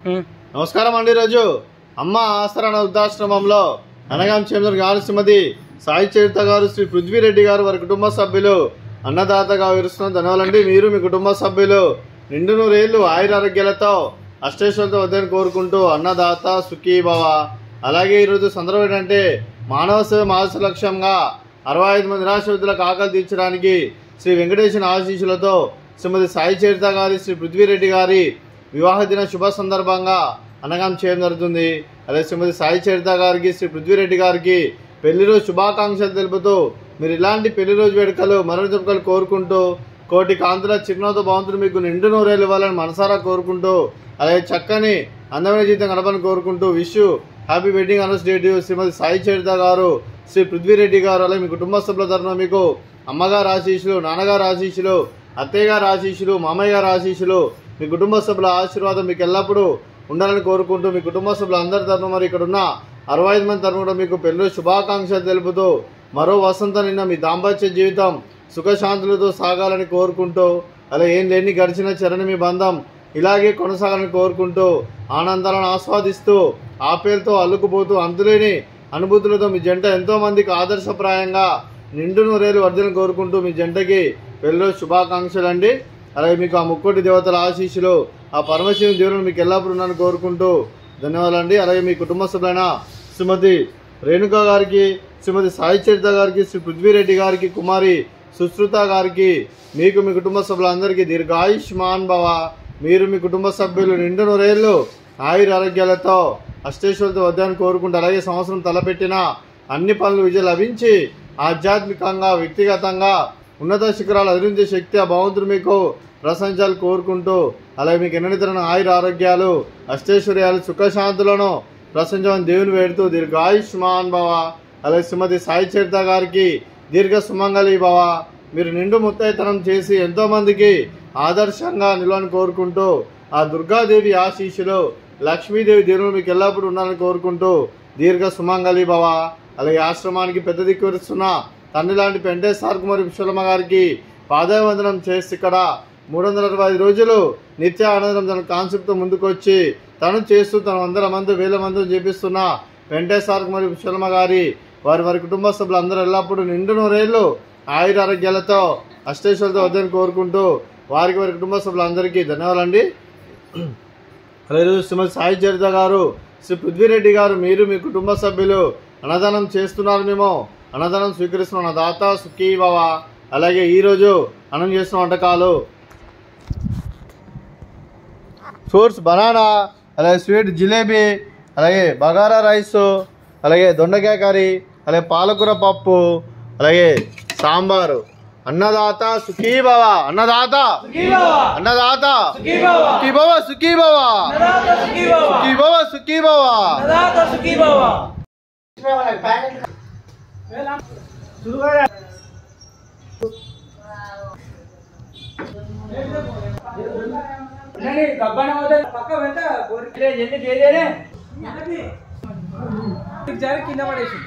నమస్కారం అండి. ఈరోజు అమ్మ ఆసరణ వృద్ధాశ్రమంలో అనగాం చేమూరు గారు శ్రీమతి సాయి చరిత గారు, శ్రీ పృథ్వీరెడ్డి గారు, వారి కుటుంబ సభ్యులు అన్నదాతగా విరుస్తున్న ధన్యవాదాలండి. మీరు మీ కుటుంబ సభ్యులు నిండు నూరేళ్లు ఆయురారోగ్యాలతో అష్టేశ్వరులతో వద్దని కోరుకుంటూ అన్నదాత సుఖీభవ. అలాగే ఈరోజు సందర్భం ఏంటంటే మానవ సేవ మానస లక్ష్యంగా 65 మంది నిరాశ్రితులకు ఆకలి తీర్చడానికి శ్రీ వెంకటేశ్వర ఆశీస్సులతో శ్రీమతి సాయి చరిత గారి, శ్రీ పృథ్వీరెడ్డి గారి వివాహ దిన శుభ సందర్భంగా అనగాం చేయడం జరుగుతుంది. అలాగే శ్రీమతి సాయి చరిత గారికి, శ్రీ పృథ్వీరెడ్డి గారికి పెళ్లి రోజు శుభాకాంక్షలు తెలుపుతూ మీరు ఇలాంటి పెళ్లి రోజు వేడుకలు మరణ జరుపుకలు కోరుకుంటూ కోటి కాంతుల చిరునవ్వుతో భగవంతుడు మీకు నిండు నూరేళ్ళు ఇవ్వాలని మనసారా కోరుకుంటూ అలాగే చక్కని అందమైన జీవితం గడపాలని కోరుకుంటూ wish happy wedding anniversary to Srimati Sai Charita garu, Sri Prithvireddy గారు. అలాగే మీ కుటుంబ సభ్యుల తరఫున మీకు అమ్మగారు ఆశీస్సులు, నాన్నగారు ఆశీస్సులు, అత్తయ్య గారు ఆశీస్సులు, మామయ్య గారు ఆశీస్సులు, మీ కుటుంబ సభ్యుల ఆశీర్వాదం మీకు ఎల్లప్పుడూ ఉండాలని కోరుకుంటూ మీ కుటుంబ సభ్యులు అందరి తరఫున మరి ఇక్కడ ఉన్న 65 మంది తరఫున కూడా మీకు పెళ్లి శుభాకాంక్షలు తెలుపుతూ మరో వసంతం నిన్న మీ దాంపత్య జీవితం సుఖశాంతులతో సాగాలని కోరుకుంటూ అలా ఏం లేని గడిచిన చరణి మీ బంధం ఇలాగే కొనసాగాలని కోరుకుంటూ ఆనందాలను ఆస్వాదిస్తూ ఆపేలతో అల్లుకుపోతూ అంతులేని అనుభూతులతో మీ జంట ఎంతో మందికి ఆదర్శప్రాయంగా నిండు నూరేళ్ళు వర్ధలను కోరుకుంటూ మీ జంటకి పెళ్లి శుభాకాంక్షలు అండి. అలాగే మీకు ఆ ముక్కోటి దేవతల ఆశీస్సులు, ఆ పరమశివుని దేవులను మీకు ఎల్లప్పుడూ ఉన్నాను కోరుకుంటూ ధన్యవాదాలండి. అలాగే మీ కుటుంబ సభ్యులైన శ్రీమతి రేణుక గారికి, శ్రీమతి సాయి చరిత గారికి, శ్రీ పృథ్వీరెడ్డి గారికి, కుమారి సుశ్రుత గారికి, మీకు మీ కుటుంబ సభ్యులందరికీ దీర్ఘాయుష్మాన్ భవ. మీరు మీ కుటుంబ సభ్యులు నిండు నూరేళ్ళు ఆయురారోగ్యాలతో అష్టేశ్వరులతో వద్దని కోరుకుంటూ అలాగే సంవత్సరం తలపెట్టిన అన్ని పనులు విజయం లభించి ఆధ్యాత్మికంగా వ్యక్తిగతంగా ఉన్నత శిఖరాలు అధిరించే శక్తి ఆ భగవంతుడు మీకు ప్రశంసాలు కోరుకుంటూ అలాగే మీకు ఎన్ననితరమైన ఆయుర ఆరోగ్యాలు అష్టైశ్వర్యాలు సుఖశాంతులను ప్రశంసమని దేవుని వేడుతూ దీర్ఘాయుష్మాన్ భవ. అలాగే శ్రీమతి సాయి చరిత గారికి దీర్ఘ సుమంగళి భవ. మీరు నిండు ముత్తైతనం చేసి ఎంతోమందికి ఆదర్శంగా నిలవని కోరుకుంటూ ఆ దుర్గాదేవి ఆశీస్సులు, లక్ష్మీదేవి దేవుని మీకు ఎల్లప్పుడూ ఉండాలని కోరుకుంటూ దీర్ఘ సుమంగళి భవ. అలాగే ఆశ్రమానికి పెద్ద దిక్కు వరుస్తున్న తండ్రి లాంటి వెంకటేశ్వర కుమారి విశ్వలమ్మ గారికి పాదాభివందనం చేసి ఇక్కడ 365 రోజులు నిత్య ఆనందం తన కాన్సెప్ట్తో ముందుకు వచ్చి తను చేస్తూ తన 100 మంది 1000 మంది చేపిస్తున్న వెంకటేశ్వర కుమారి విశ్వలమ్మ గారి వారి కుటుంబ సభ్యులు అందరూ ఎల్లప్పుడూ నిండు నూరేళ్ళు ఆయుర ఆరోగ్యాలతో అష్టేశ్వరులతో వద్దని కోరుకుంటూ వారి కుటుంబ సభ్యులందరికీ ధన్యవాదాలండి. అలాగే శ్రీమతి సాయి చరిత గారు, శ్రీ పృథ్వీరెడ్డి గారు, మీరు మీ కుటుంబ సభ్యులు అన్నదానం చేస్తున్నారు. మేము అన్నదానం స్వీకరిస్తున్న దాత సుఖీభవ. అలాగే ఈరోజు అన్నం చేస్తున్న వంటకాలు ఫ్రూట్స్ బనానా, అలాగే స్వీట్ జిలేబీ, అలాగే బగారా రైస్, అలాగే దొండకాయ కర్రీ, అలాగే పాలకూర పప్పు, అలాగే సాంబారు. అన్నదాత సుఖీభవ, అన్నదాత అన్నదాత సుఖీభవ సుఖీభవ సుఖీభవ సుఖీభవ. కింద పడేసి